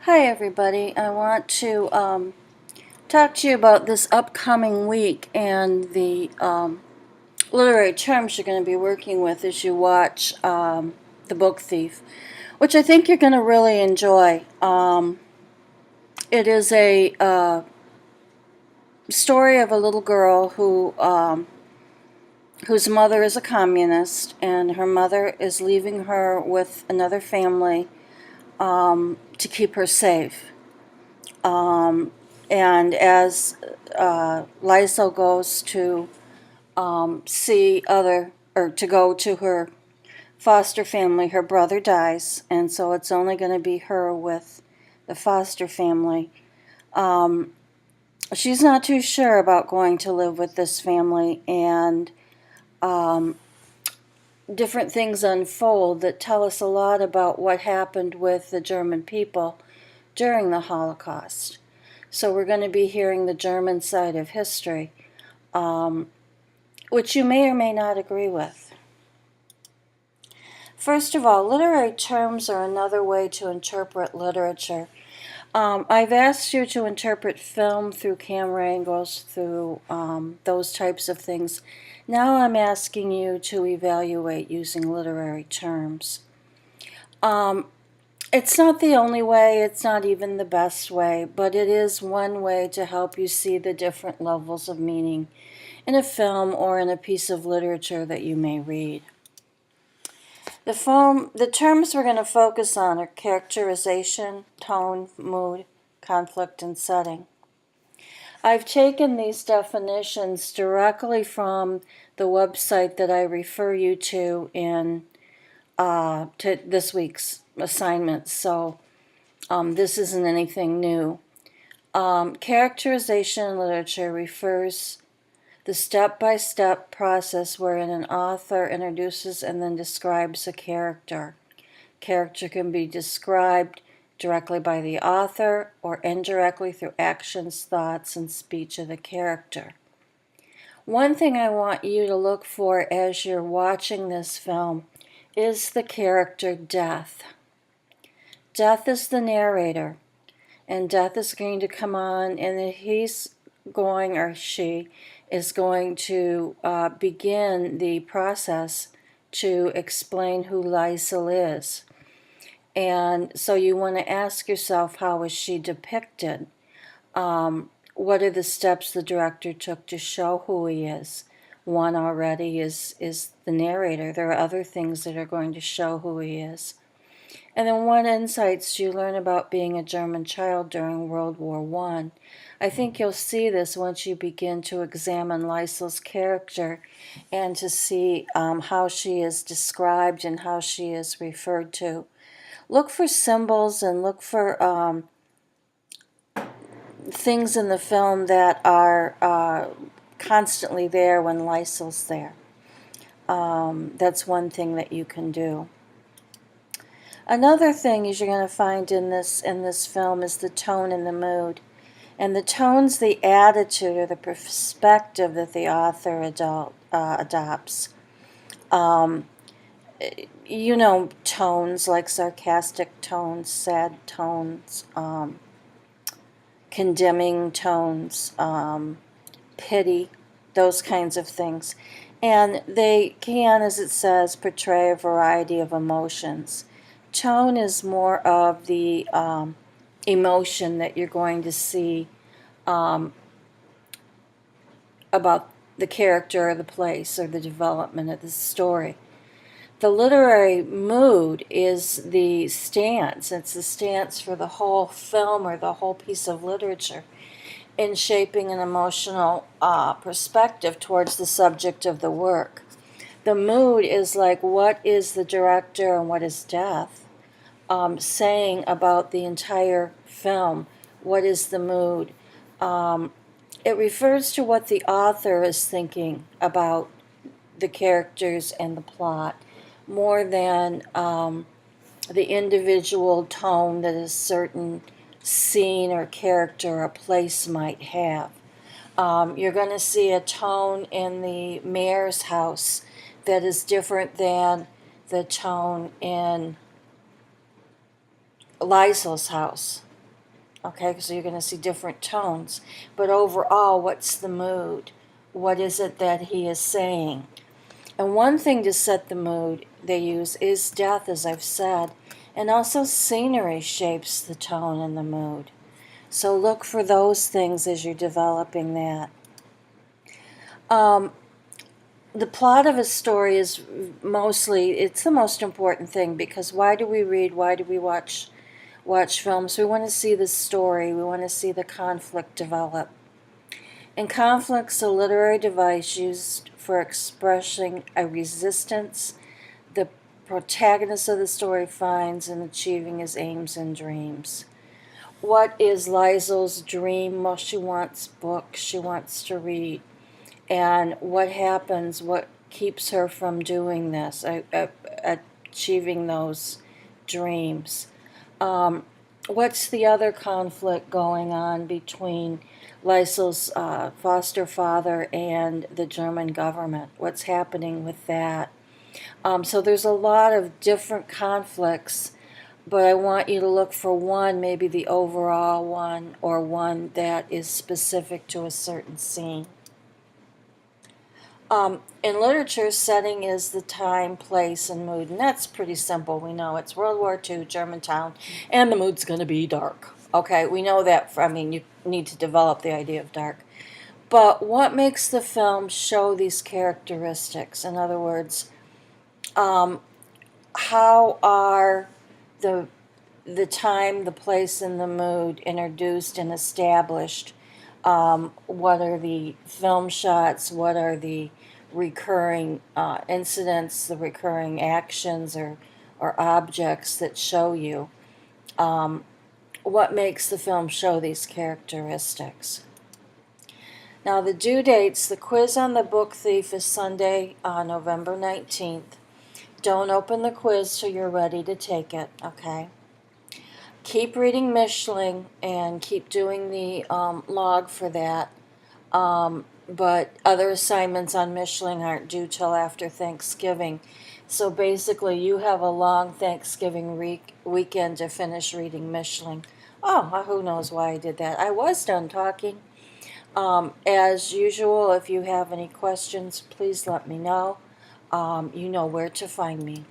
Hi everybody, I want to talk to you about this upcoming week and the literary terms you're going to be working with as you watch The Book Thief, which I think you're going to really enjoy. It is a story of a little girl whose mother is a communist, and her mother is leaving her with another family to keep her safe. And as Lysol goes to see other, or to go to her foster family, her brother dies, and so it's only going to be her with the foster family. She's not too sure about going to live with this family, and different things unfold that tell us a lot about what happened with the German people during the Holocaust. So we're going to be hearing the German side of history, which you may or may not agree with. First of all, literary terms are another way to interpret literature. I've asked you to interpret film through camera angles, through those types of things. Now I'm asking you to evaluate using literary terms. It's not the only way, it's not even the best way, but it is one way to help you see the different levels of meaning in a film or in a piece of literature that you may read. The terms we're going to focus on are characterization, tone, mood, conflict, and setting. I've taken these definitions directly from the website that I refer you to in to this week's assignment, so this isn't anything new. Characterization in literature refers the step-by-step process wherein an author introduces and then describes a character. Character can be described directly by the author or indirectly through actions, thoughts, and speech of the character. One thing I want you to look for as you're watching this film is the character Death. Death is the narrator, and Death is going to come on, and he's going, or she is going to begin the process to explain who Lysol is. And so you want to ask yourself, how is she depicted? What are the steps the director took to show who he is? One already is the narrator. There are other things that are going to show who he is. And then what insights do you learn about being a German child during World War I? I think you'll see this once you begin to examine Lysol's character and to see how she is described and how she is referred to. Look for symbols and look for things in the film that are constantly there when Lysol's there. That's one thing that you can do. Another thing is you're going to find in this film is the tone and the mood. And the tone's the attitude or the perspective that the author adopts. You know, tones like sarcastic tones, sad tones, condemning tones, pity, those kinds of things. And they can, as it says, portray a variety of emotions. Tone is more of the emotion that you're going to see about the character or the place or the development of the story. The literary mood is the stance. It's the stance for the whole film or the whole piece of literature in shaping an emotional perspective towards the subject of the work. The mood is like, what is the director and what is Death saying about the entire film? What is the mood? It refers to what the author is thinking about the characters and the plot, more than the individual tone that a certain scene or character or place might have. You're going to see a tone in the mayor's house that is different than the tone in Lysol's house. Okay, so you're going to see different tones. But overall, what's the mood? What is it that he is saying? And one thing to set the mood they use is death, as I've said, and also scenery shapes the tone and the mood. So look for those things as you're developing that. The plot of a story is it's the most important thing, because why do we read? Why do we watch films? We want to see the story. We want to see the conflict develop. And conflict's a literary device used for expressing a resistance the protagonist of the story finds in achieving his aims and dreams. What is Liesel's dream? Well, she wants books. She wants to read. And what happens? What keeps her from doing this, achieving those dreams? What's the other conflict going on between Liesel's foster father and the German government? What's happening with that? So there's a lot of different conflicts, but I want you to look for one, maybe the overall one, or one that is specific to a certain scene. In literature, setting is the time, place, and mood, and that's pretty simple. We know it's World War II, Germantown, and the mood's going to be dark. Okay, we know that. You need to develop the idea of dark. But what makes the film show these characteristics? In other words, how are the time, the place, and the mood introduced and established? What are the film shots? What are the recurring incidents, the recurring actions or objects that show you? What makes the film show these characteristics? Now, the due dates, the quiz on The Book Thief is Sunday, November 19th. Don't open the quiz till you're ready to take it, okay? Keep reading Mischling and keep doing the log for that. But other assignments on Mischling aren't due till after Thanksgiving. So basically, you have a long Thanksgiving weekend to finish reading Mischling. Oh, who knows why I did that. I was done talking. As usual, if you have any questions, please let me know. You know where to find me.